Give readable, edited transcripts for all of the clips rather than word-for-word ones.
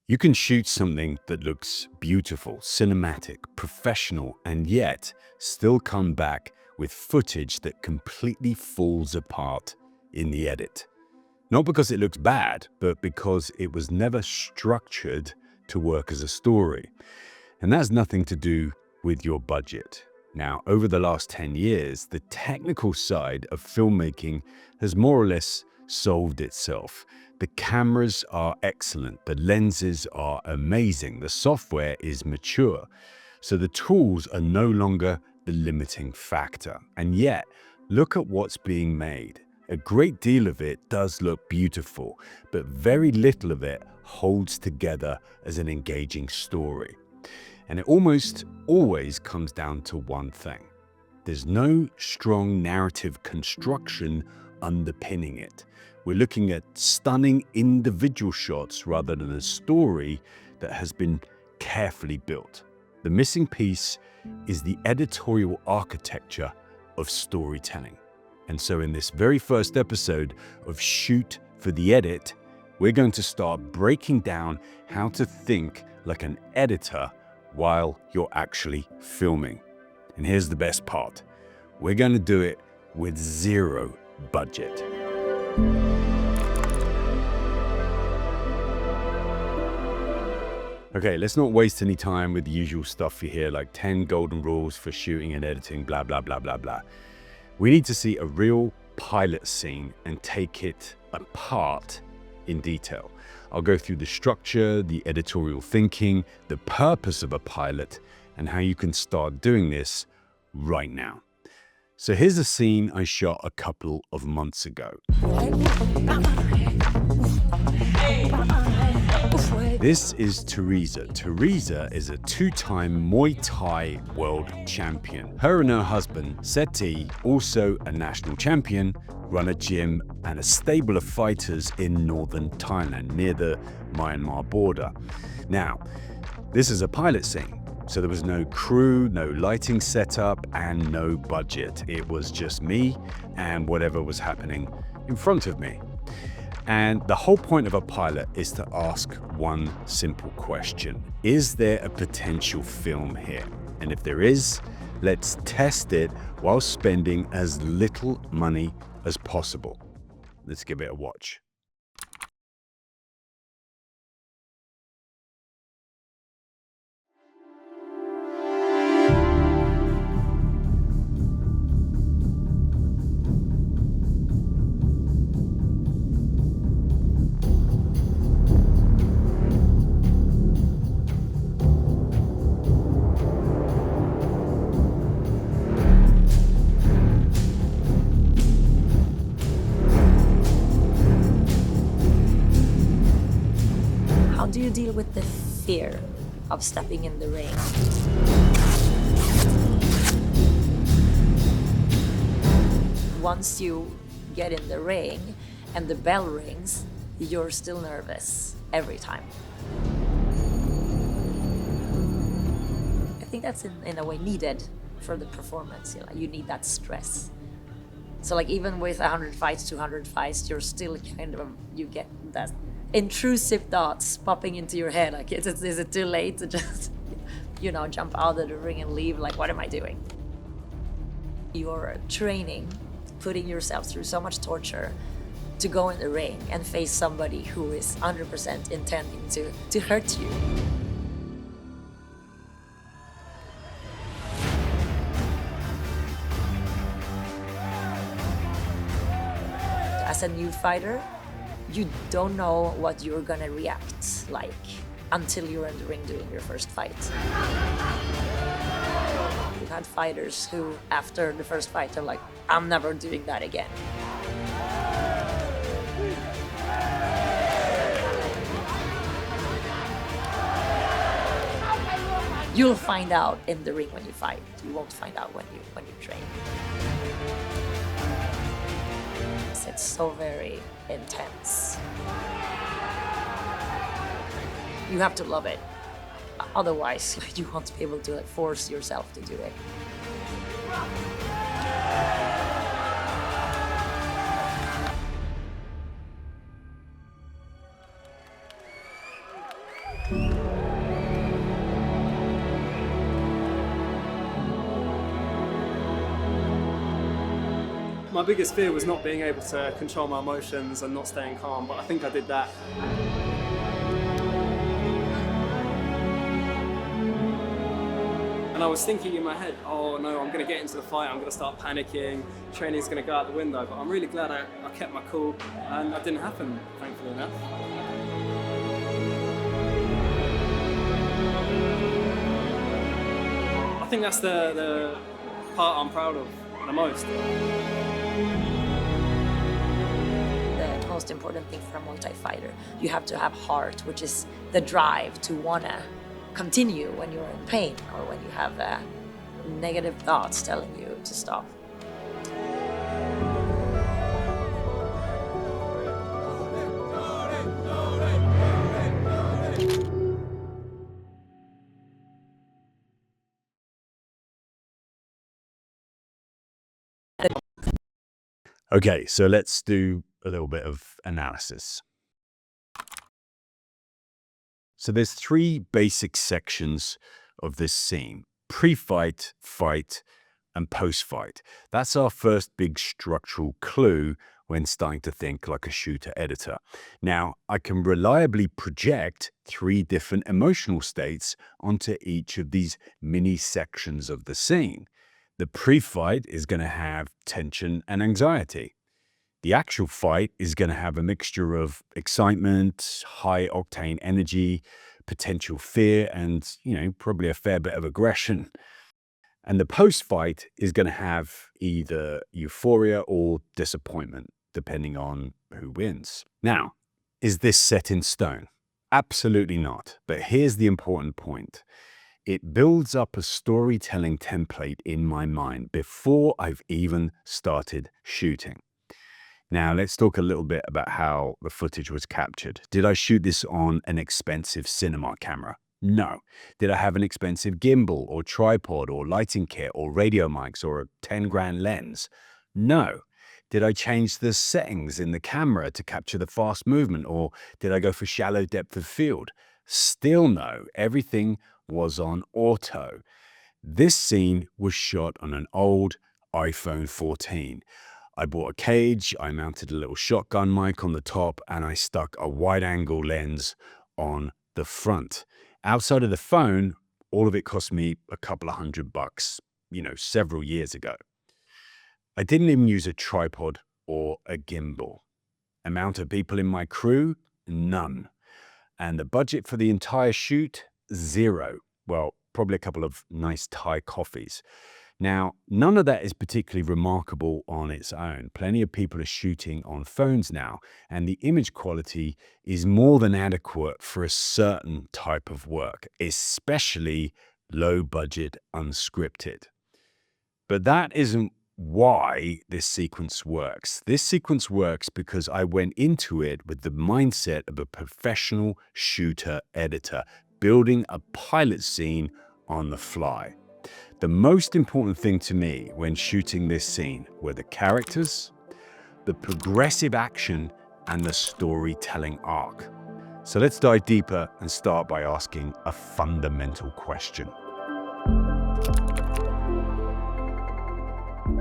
You can shoot something that looks beautiful, cinematic, professional, and yet still come back with footage that completely falls apart in the edit. Not because it looks bad, but because it was never structured to work as a story. And that's nothing to do with your budget. Now, over the last 10 years, the technical side of filmmaking has more or less solved itself. The cameras are excellent, the lenses are amazing, the software is mature. So the tools are no longer the limiting factor. And yet, look at what's being made. A great deal of it does look beautiful, but very little of it holds together as an engaging story. And it almost always comes down to one thing. There's no strong narrative construction underpinning it. We're looking at stunning individual shots rather than a story that has been carefully built. The missing piece is the editorial architecture of storytelling. And so in this very first episode of Shoot for the Edit, we're going to start breaking down how to think like an editor while you're actually filming. And here's the best part. We're going to do it with zero budget. Okay, let's not waste any time with the usual stuff you hear, like 10 golden rules for shooting and editing, blah, blah, blah, blah, blah. We need to see a real pilot scene and take it apart in detail. I'll go through the structure, the editorial thinking, the purpose of a pilot, and how you can start doing this right now. So here's a scene I shot a couple of months ago. This is Teresa. Teresa is a two-time Muay Thai world champion. Her and her husband, Seti, also a national champion, run a gym and a stable of fighters in northern Thailand, near the Myanmar border. Now, this is a pilot scene, so there was no crew, no lighting setup, and no budget. It was just me and whatever was happening in front of me. And the whole point of a pilot is to ask one simple question. Is there a potential film here? And if there is, let's test it while spending as little money as possible. Let's give it a watch. How do you deal with the fear of stepping in the ring? Once you get in the ring and the bell rings, you're still nervous every time. I think that's in a way needed for the performance. You need that stress. So like even with 100 fights, 200 fights, you're still you get that intrusive thoughts popping into your head. Like, is it too late to just, jump out of the ring and leave? Like, what am I doing? You're training, putting yourself through so much torture to go in the ring and face somebody who is 100% intending to hurt you. As a new fighter, you don't know what you're gonna react like until you're in the ring doing your first fight. We've had fighters who, after the first fight, are like, I'm never doing that again. You'll find out in the ring when you fight. You won't find out when you train. It's so very intense. You have to love it. Otherwise, you won't be able to force yourself to do it. My biggest fear was not being able to control my emotions and not staying calm, but I think I did that. And I was thinking in my head, oh no, I'm going to get into the fight, I'm going to start panicking, training's going to go out the window, but I'm really glad I kept my cool and that didn't happen, thankfully enough. I think that's the part I'm proud of the most. The most important thing for a multi-fighter, you have to have heart, which is the drive to wanna continue when you're in pain or when you have negative thoughts telling you to stop. Okay, so let's do a little bit of analysis. So there's three basic sections of this scene: pre-fight, fight, and post-fight. That's our first big structural clue when starting to think like a shooter editor. Now, I can reliably project three different emotional states onto each of these mini sections of the scene. The pre-fight is going to have tension and anxiety. The actual fight is going to have a mixture of excitement, high octane energy, potential fear, and, probably a fair bit of aggression. And the post fight is going to have either euphoria or disappointment, depending on who wins. Now, is this set in stone? Absolutely not. But here's the important point: it builds up a storytelling template in my mind before I've even started shooting. Now, let's talk a little bit about how the footage was captured. Did I shoot this on an expensive cinema camera? No. Did I have an expensive gimbal or tripod or lighting kit or radio mics or a 10 grand lens? No. Did I change the settings in the camera to capture the fast movement, or did I go for shallow depth of field? Still no. Everything was on auto. This scene was shot on an old iPhone 14. I bought a cage, I mounted a little shotgun mic on the top, and I stuck a wide-angle lens on the front. Outside of the phone, all of it cost me a couple of $100, several years ago. I didn't even use a tripod or a gimbal. Amount of people in my crew? None. And the budget for the entire shoot? Zero. Well, probably a couple of nice Thai coffees. Now, none of that is particularly remarkable on its own. Plenty of people are shooting on phones now, and the image quality is more than adequate for a certain type of work, especially low-budget, unscripted. But that isn't why this sequence works. This sequence works because I went into it with the mindset of a professional shooter editor, building a pilot scene on the fly. The most important thing to me when shooting this scene were the characters, the progressive action, and the storytelling arc. So let's dive deeper and start by asking a fundamental question.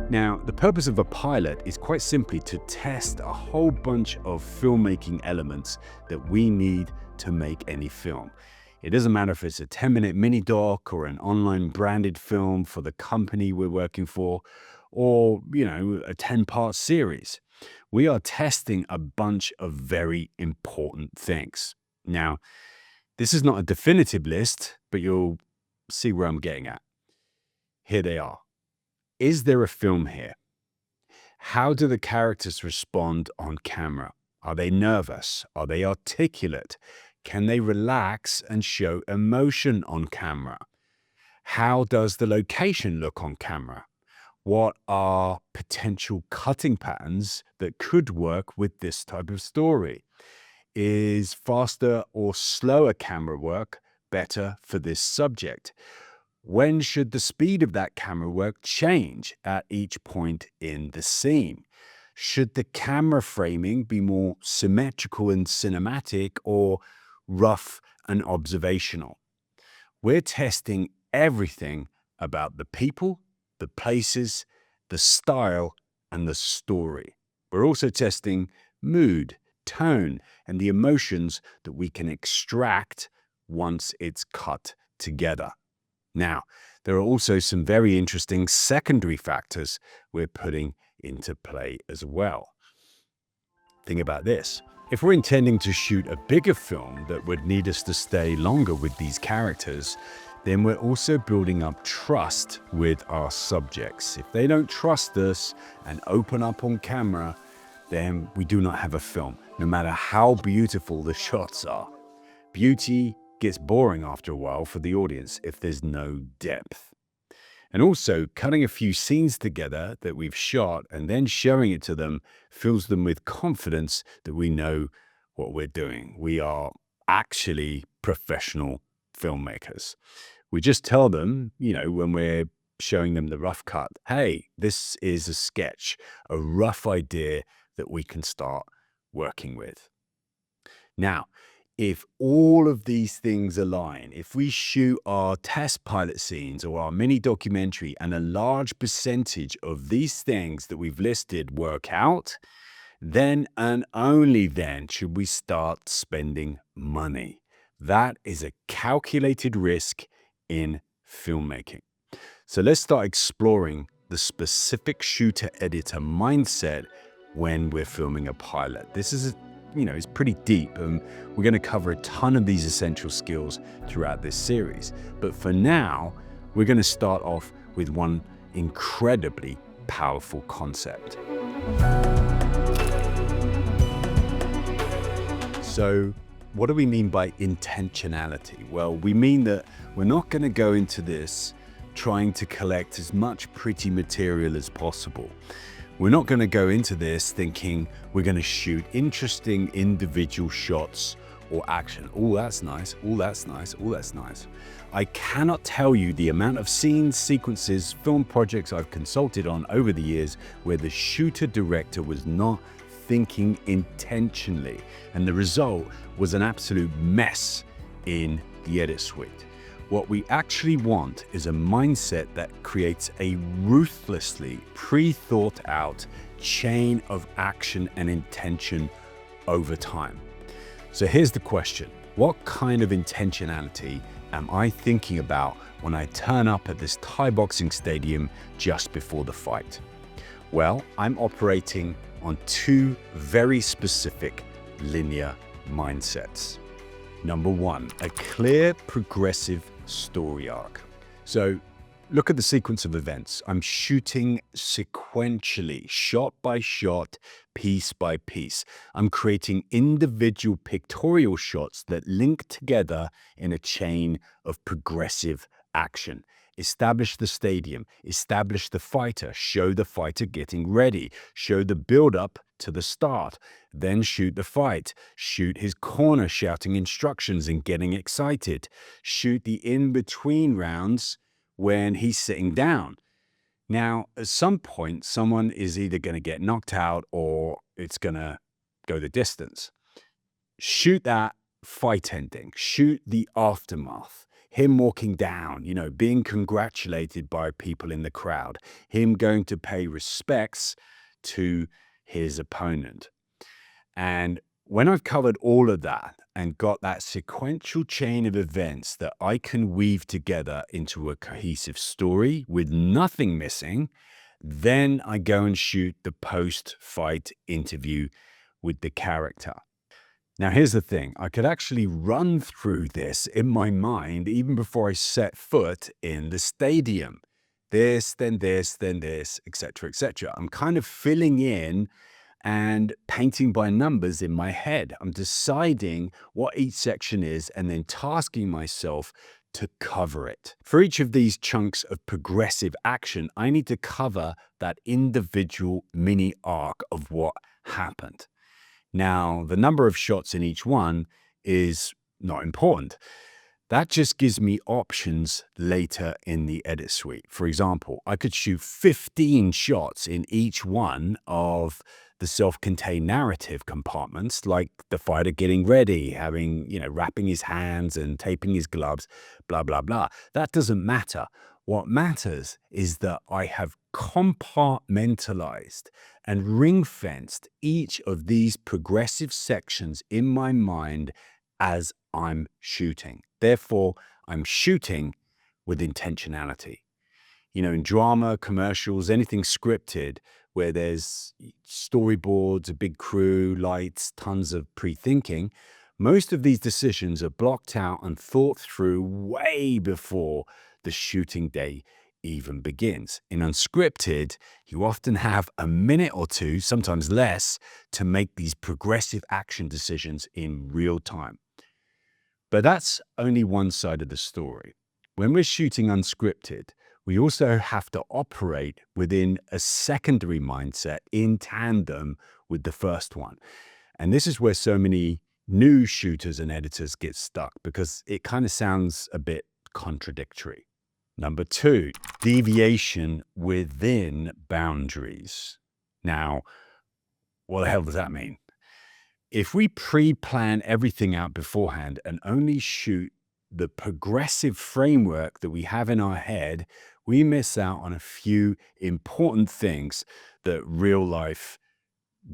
Now, the purpose of a pilot is quite simply to test a whole bunch of filmmaking elements that we need to make any film. It doesn't matter if it's a 10-minute mini doc or an online branded film for the company we're working for, or, a 10-part series. We are testing a bunch of very important things. Now, this is not a definitive list, but you'll see where I'm getting at. Here they are. Is there a film here? How do the characters respond on camera? Are they nervous? Are they articulate? Can they relax and show emotion on camera? How does the location look on camera? What are potential cutting patterns that could work with this type of story? Is faster or slower camera work better for this subject? When should the speed of that camera work change at each point in the scene? Should the camera framing be more symmetrical and cinematic, or rough and observational? We're testing everything about the people, the places, the style, and the story. We're also testing mood, tone, and the emotions that we can extract once it's cut together. Now, there are also some very interesting secondary factors we're putting into play as well. Think about this. If we're intending to shoot a bigger film that would need us to stay longer with these characters, then we're also building up trust with our subjects. If they don't trust us and open up on camera, then we do not have a film, no matter how beautiful the shots are. Beauty gets boring after a while for the audience if there's no depth. And also, cutting a few scenes together that we've shot and then showing it to them fills them with confidence that we know what we're doing. We are actually professional filmmakers. We just tell them, when we're showing them the rough cut, hey, this is a sketch, a rough idea that we can start working with. Now, if all of these things align, if we shoot our test pilot scenes or our mini documentary and a large percentage of these things that we've listed work out, then and only then should we start spending money. That is a calculated risk in filmmaking. So let's start exploring the specific shooter-editor mindset when we're filming a pilot. This is it's pretty deep, and we're going to cover a ton of these essential skills throughout this series. But for now, we're going to start off with one incredibly powerful concept. So, what do we mean by intentionality? Well, we mean that we're not going to go into this trying to collect as much pretty material as possible. We're not going to go into this thinking we're going to shoot interesting individual shots or action. Oh, that's nice. Oh, that's nice. Oh, that's nice. I cannot tell you the amount of scenes, sequences, film projects I've consulted on over the years where the shooter director was not thinking intentionally, and the result was an absolute mess in the edit suite. What we actually want is a mindset that creates a ruthlessly pre-thought out chain of action and intention over time. So here's the question. What kind of intentionality am I thinking about when I turn up at this Thai boxing stadium just before the fight? Well, I'm operating on two very specific linear mindsets. Number one, a clear progressive story arc. So look at the sequence of events. I'm shooting sequentially, shot by shot, piece by piece. I'm creating individual pictorial shots that link together in a chain of progressive action. Establish the stadium, establish the fighter, show the fighter getting ready, show the build-up to the start, then shoot the fight, shoot his corner shouting instructions and getting excited, shoot the in-between rounds when he's sitting down. Now, at some point, someone is either going to get knocked out or it's going to go the distance. Shoot that fight ending, shoot the aftermath. Him walking down, being congratulated by people in the crowd, him going to pay respects to his opponent. And when I've covered all of that and got that sequential chain of events that I can weave together into a cohesive story with nothing missing, then I go and shoot the post-fight interview with the character. Now, here's the thing. I could actually run through this in my mind even before I set foot in the stadium. This, then this, then this, etc., etc. I'm kind of filling in and painting by numbers in my head. I'm deciding what each section is and then tasking myself to cover it. For each of these chunks of progressive action, I need to cover that individual mini arc of what happened. Now, the number of shots in each one is not important. That just gives me options later in the edit suite. For example, I could shoot 15 shots in each one of the self-contained narrative compartments, like the fighter getting ready, having, wrapping his hands and taping his gloves, blah, blah, blah. That doesn't matter. What matters is that I have compartmentalized and ring-fenced each of these progressive sections in my mind as I'm shooting. Therefore, I'm shooting with intentionality. You know, in drama, commercials, anything scripted where there's storyboards, a big crew, lights, tons of pre-thinking, most of these decisions are blocked out and thought through way before the shooting day even begins. In unscripted, you often have a minute or two, sometimes less, to make these progressive action decisions in real time. But that's only one side of the story. When we're shooting unscripted, we also have to operate within a secondary mindset in tandem with the first one. And this is where so many new shooters and editors get stuck because it kind of sounds a bit contradictory. Number 2, deviation within boundaries. Now, what the hell does that mean? If we pre-plan everything out beforehand and only shoot the progressive framework that we have in our head, we miss out on a few important things that real life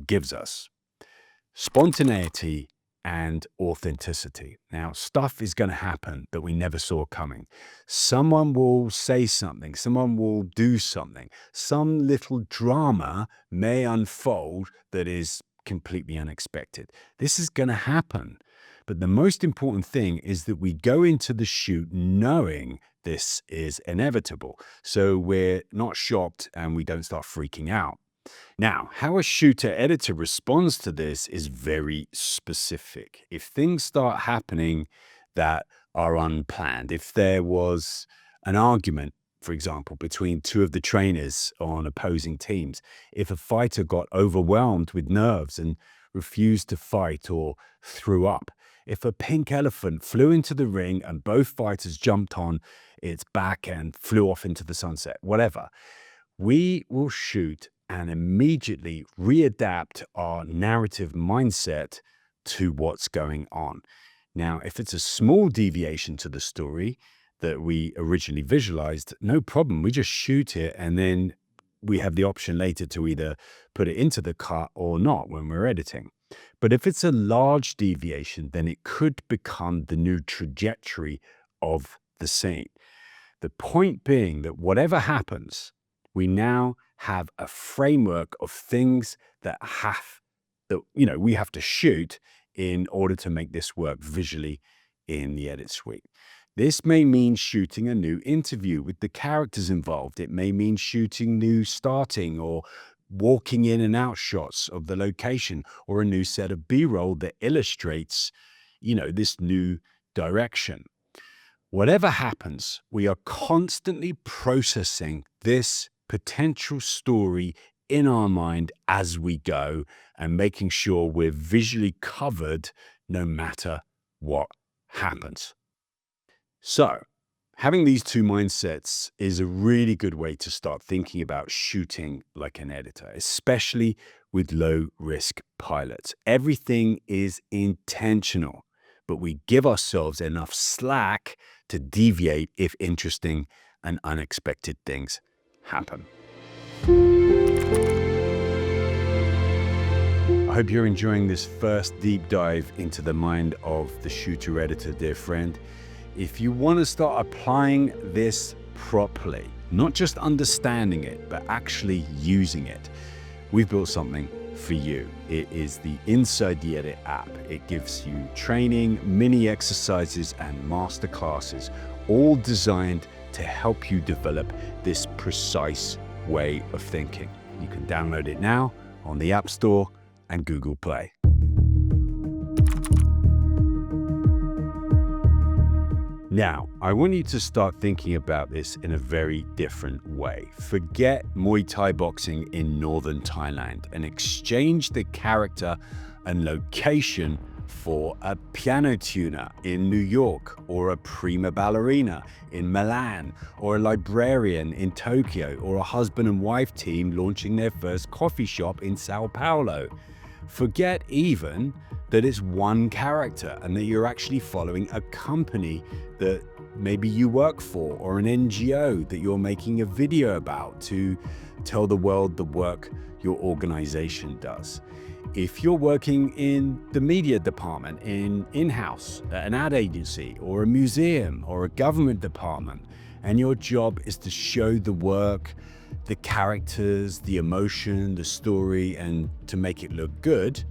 gives us. Spontaneity and authenticity. Now, stuff is going to happen that we never saw coming. Someone will say something, someone will do something, some little drama may unfold that is completely unexpected. This is going to happen. But the most important thing is that we go into the shoot knowing this is inevitable. So we're not shocked and we don't start freaking out. Now, how a shooter-editor responds to this is very specific. If things start happening that are unplanned, if there was an argument, for example, between two of the trainers on opposing teams, if a fighter got overwhelmed with nerves and refused to fight or threw up, if a pink elephant flew into the ring and both fighters jumped on its back and flew off into the sunset, whatever, we will shoot and immediately readapt our narrative mindset to what's going on. Now, if it's a small deviation to the story that we originally visualized, no problem. We just shoot it and then we have the option later to either put it into the cut or not when we're editing. But if it's a large deviation, then it could become the new trajectory of the scene. The point being that whatever happens, we now have a framework of things that we have to shoot in order to make this work visually in the edit suite. This may mean shooting a new interview with the characters involved. It may mean shooting new starting or walking in and out shots of the location or a new set of B-roll that illustrates, this new direction. Whatever happens, we are constantly processing this potential story in our mind as we go and making sure we're visually covered no matter what happens. So, having these two mindsets is a really good way to start thinking about shooting like an editor, especially with low-risk pilots. Everything is intentional, but we give ourselves enough slack to deviate if interesting and unexpected things happen. I hope you're enjoying this first deep dive into the mind of the shooter editor, dear friend. If you want to start applying this properly, not just understanding it, but actually using it, we've built something for you. It is the Inside the Edit app. It gives you training, mini exercises, and master classes, all designed to help you develop this precise way of thinking. You can download it now on the App Store and Google Play. Now, I want you to start thinking about this in a very different way. Forget Muay Thai boxing in northern Thailand and exchange the character and location for a piano tuner in New York, or a prima ballerina in Milan, or a librarian in Tokyo, or a husband and wife team launching their first coffee shop in Sao Paulo. Forget even that it's one character and that you're actually following a company that maybe you work for, or an NGO that you're making a video about to tell the world the work your organization does. If you're working in the media department, in-house, at an ad agency, or a museum, or a government department, and your job is to show the work, the characters, the emotion, the story, and to make it look good,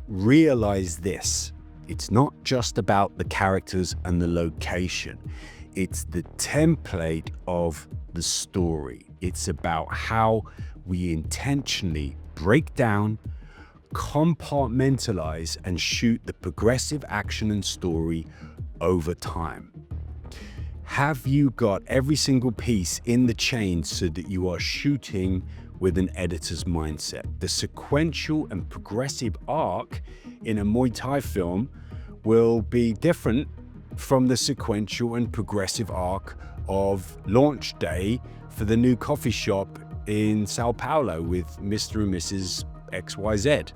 realize this: it's not just about the characters and the location. It's the template of the story. It's about how we intentionally break down, compartmentalize, and shoot the progressive action and story over time. Have you got every single piece in the chain so that you are shooting with an editor's mindset? The sequential and progressive arc in a Muay Thai film will be different from the sequential and progressive arc of launch day for the new coffee shop in Sao Paulo with Mr. and Mrs. XYZ.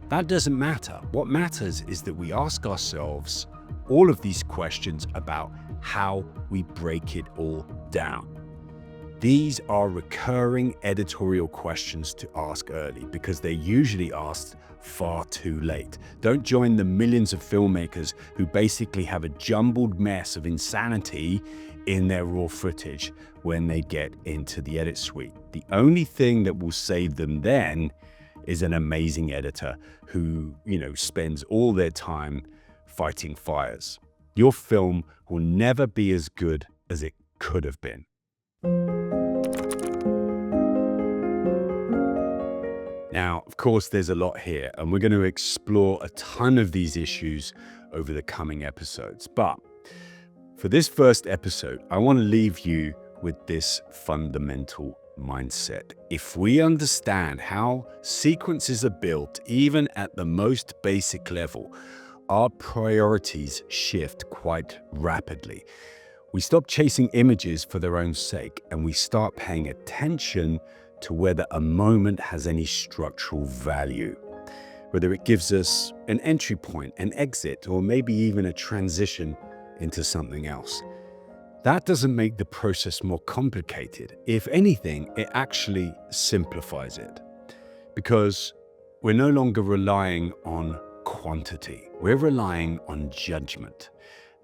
That doesn't matter. What matters is that we ask ourselves all of these questions about how we break it all down. These are recurring editorial questions to ask early because they're usually asked far too late. Don't join the millions of filmmakers who basically have a jumbled mess of insanity in their raw footage when they get into the edit suite. The only thing that will save them then is an amazing editor who, spends all their time fighting fires. Your film will never be as good as it could have been. Now, of course, there's a lot here, and we're going to explore a ton of these issues over the coming episodes. But for this first episode, I want to leave you with this fundamental mindset. If we understand how sequences are built, even at the most basic level, our priorities shift quite rapidly. We stop chasing images for their own sake, and we start paying attention to whether a moment has any structural value, whether it gives us an entry point, an exit, or maybe even a transition into something else. That doesn't make the process more complicated. If anything, it actually simplifies it, because we're no longer relying on quantity. We're relying on judgment,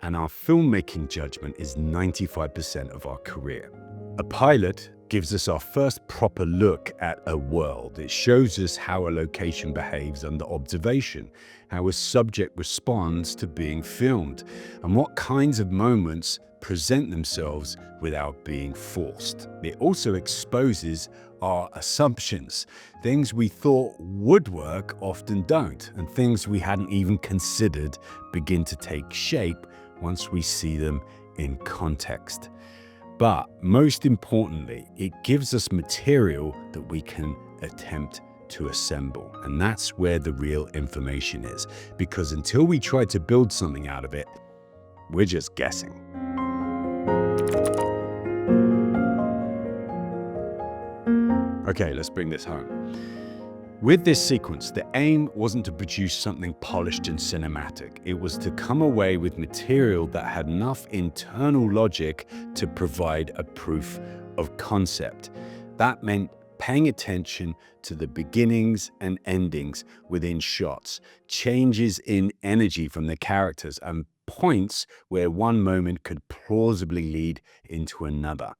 and our filmmaking judgment is 95% of our career. A pilot gives us our first proper look at a world. It shows us how a location behaves under observation, how a subject responds to being filmed, and what kinds of moments present themselves without being forced. It also exposes our assumptions. Things we thought would work often don't, and things we hadn't even considered begin to take shape once we see them in context. But most importantly, it gives us material that we can attempt to assemble. And that's where the real information is, because until we try to build something out of it, we're just guessing. Okay, let's bring this home. With this sequence, the aim wasn't to produce something polished and cinematic. It was to come away with material that had enough internal logic to provide a proof of concept. That meant paying attention to the beginnings and endings within shots, changes in energy from the characters, and points where one moment could plausibly lead into another.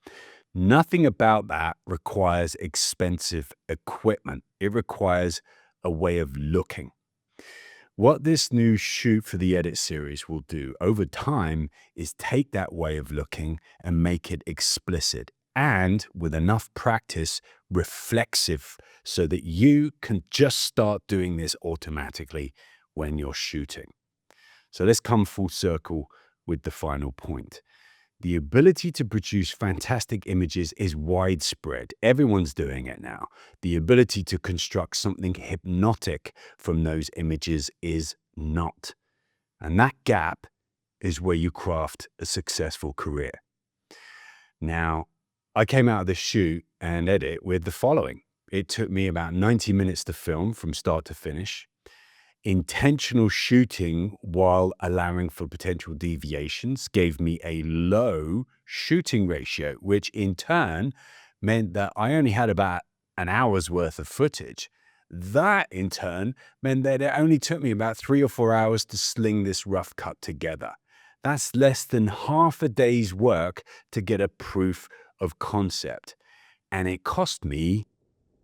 Nothing about that requires expensive equipment. It requires a way of looking. What this new shoot for the edit series will do over time is take that way of looking and make it explicit, and with enough practice, reflexive, so that you can just start doing this automatically when you're shooting. So let's come full circle with the final point. The ability to produce fantastic images is widespread. Everyone's doing it now. The ability to construct something hypnotic from those images is not. And that gap is where you craft a successful career. Now, I came out of this shoot and edit with the following. It took me about 90 minutes to film from start to finish. Intentional shooting while allowing for potential deviations gave me a low shooting ratio, which in turn meant that I only had about an hour's worth of footage. That in turn meant that it only took me about 3 or 4 hours to sling this rough cut together. That's less than half a day's work to get a proof of concept. And it cost me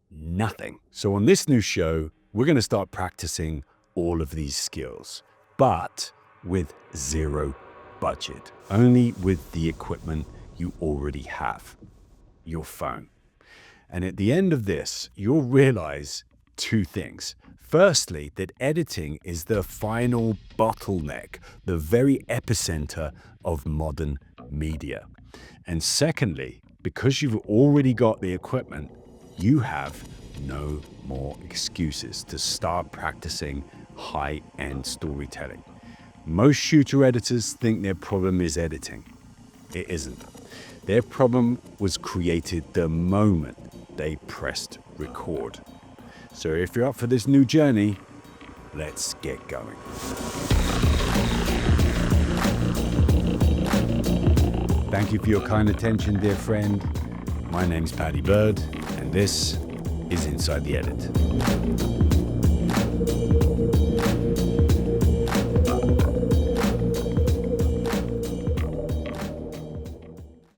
nothing. So on this new show, we're going to start practicing all of these skills, but with zero budget, only with the equipment you already have, your phone. And at the end of this, you'll realize 2 things. Firstly, that editing is the final bottleneck, the very epicenter of modern media. And secondly, because you've already got the equipment, you have no more excuses to start practicing high-end storytelling. Most shooter editors think their problem is editing. It isn't. Their problem was created the moment they pressed record. So if you're up for this new journey, let's get going. Thank you for your kind attention, dear friend. My name's Paddy Bird, and this is Inside the Edit.